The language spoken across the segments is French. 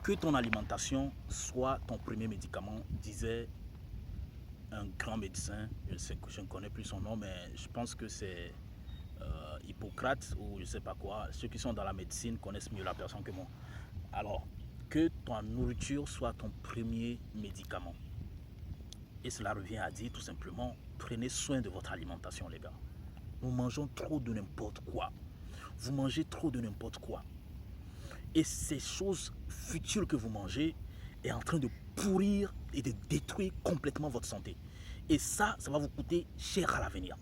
Que ton alimentation soit ton premier médicament, disait un grand médecin, je ne connais plus son nom, mais je pense que c'est Hippocrate ou je ne sais pas quoi. Ceux qui sont dans la médecine connaissent mieux la personne que moi. Alors, que ta nourriture soit ton premier médicament. Et cela revient à dire tout simplement, prenez soin de votre alimentation, les gars. Nous mangeons trop de n'importe quoi. Vous mangez trop de n'importe quoi. Et ces choses futiles que vous mangez est en train de pourrir et de détruire complètement votre santé. Et ça va vous coûter cher à l'avenir.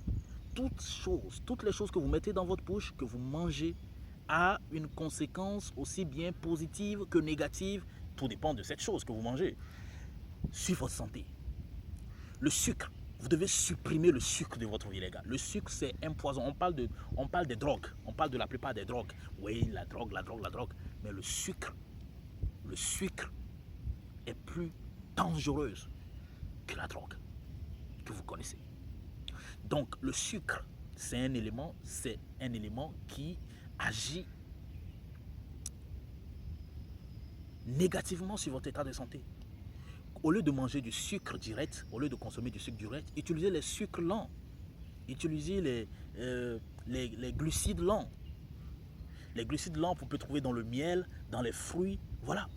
Toutes les choses que vous mettez dans votre bouche, que vous mangez, a une conséquence aussi bien positive que négative. Tout dépend de cette chose que vous mangez sur votre santé. Le sucre, vous devez supprimer le sucre de votre vie, les gars. Le sucre, c'est un poison. On parle des drogues. On parle de la plupart des drogues. Oui, la drogue. Mais le sucre est plus dangereuse que la drogue que vous connaissez. Donc, le sucre, c'est un élément qui agit négativement sur votre état de santé. Au lieu de manger du sucre direct, au lieu de consommer du sucre direct, utilisez les sucres lents. Utilisez les glucides lents. Les glucides lents, vous pouvez trouver dans le miel, dans les fruits, voilà.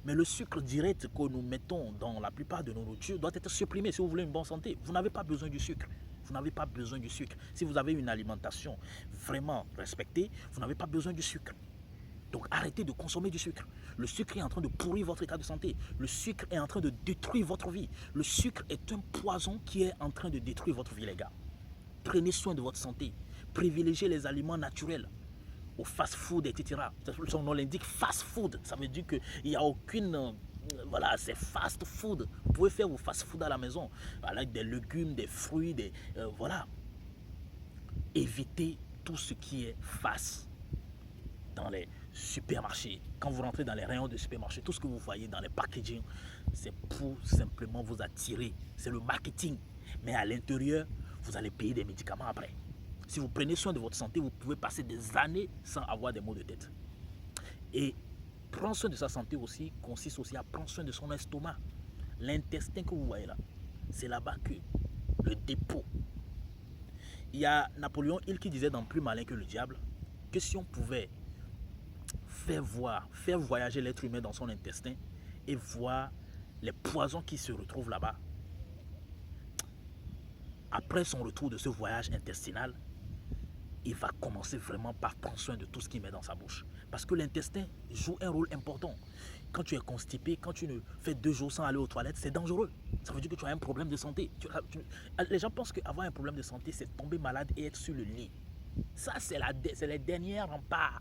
Mais le sucre direct que nous mettons dans la plupart de nos nourritures doit être supprimé si vous voulez une bonne santé. Vous n'avez pas besoin du sucre. Vous n'avez pas besoin du sucre. Si vous avez une alimentation vraiment respectée, vous n'avez pas besoin du sucre. Donc arrêtez de consommer du sucre. Le sucre est en train de pourrir votre état de santé. Le sucre est en train de détruire votre vie. Le sucre est un poison qui est en train de détruire votre vie, les gars. Prenez soin de votre santé. Privilégiez les aliments naturels. Au fast-food, etc. Son nom l'indique, fast-food. Ça veut dire qu'il n'y a aucune... Voilà, c'est fast-food. Vous pouvez faire vos fast-food à la maison. Avec des légumes, des fruits, voilà. Évitez tout ce qui est fast dans les supermarchés. Quand vous rentrez dans les rayons de supermarché, tout ce que vous voyez dans les packaging, c'est pour simplement vous attirer. C'est le marketing. Mais à l'intérieur, vous allez payer des médicaments après. Si vous prenez soin de votre santé, vous pouvez passer des années sans avoir des maux de tête. Et prendre soin de sa santé aussi consiste aussi à prendre soin de son estomac. L'intestin que vous voyez là, c'est là-bas que le dépôt. Il y a Napoléon Hill qui disait dans Plus malin que le diable que si on pouvait faire voyager l'être humain dans son intestin et voir les poisons qui se retrouvent là-bas, après son retour de ce voyage intestinal, il va commencer vraiment par prendre soin de tout ce qu'il met dans sa bouche. Parce que l'intestin joue un rôle important. Quand tu es constipé, quand tu ne fais 2 jours sans aller aux toilettes, c'est dangereux. Ça veut dire que tu as un problème de santé. Les gens pensent qu'avoir un problème de santé, c'est tomber malade et être sur le lit. Ça, c'est les dernières remparts.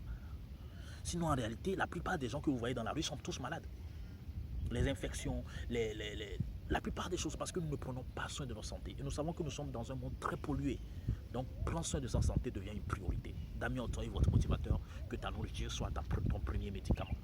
Sinon, en réalité, la plupart des gens que vous voyez dans la rue sont tous malades. Les infections, la plupart des choses, parce que nous ne prenons pas soin de notre santé. Et nous savons que nous sommes dans un monde très pollué. Donc, prendre soin de sa santé devient une priorité. Damien Otoy, votre motivateur, que ta nourriture soit ton premier médicament.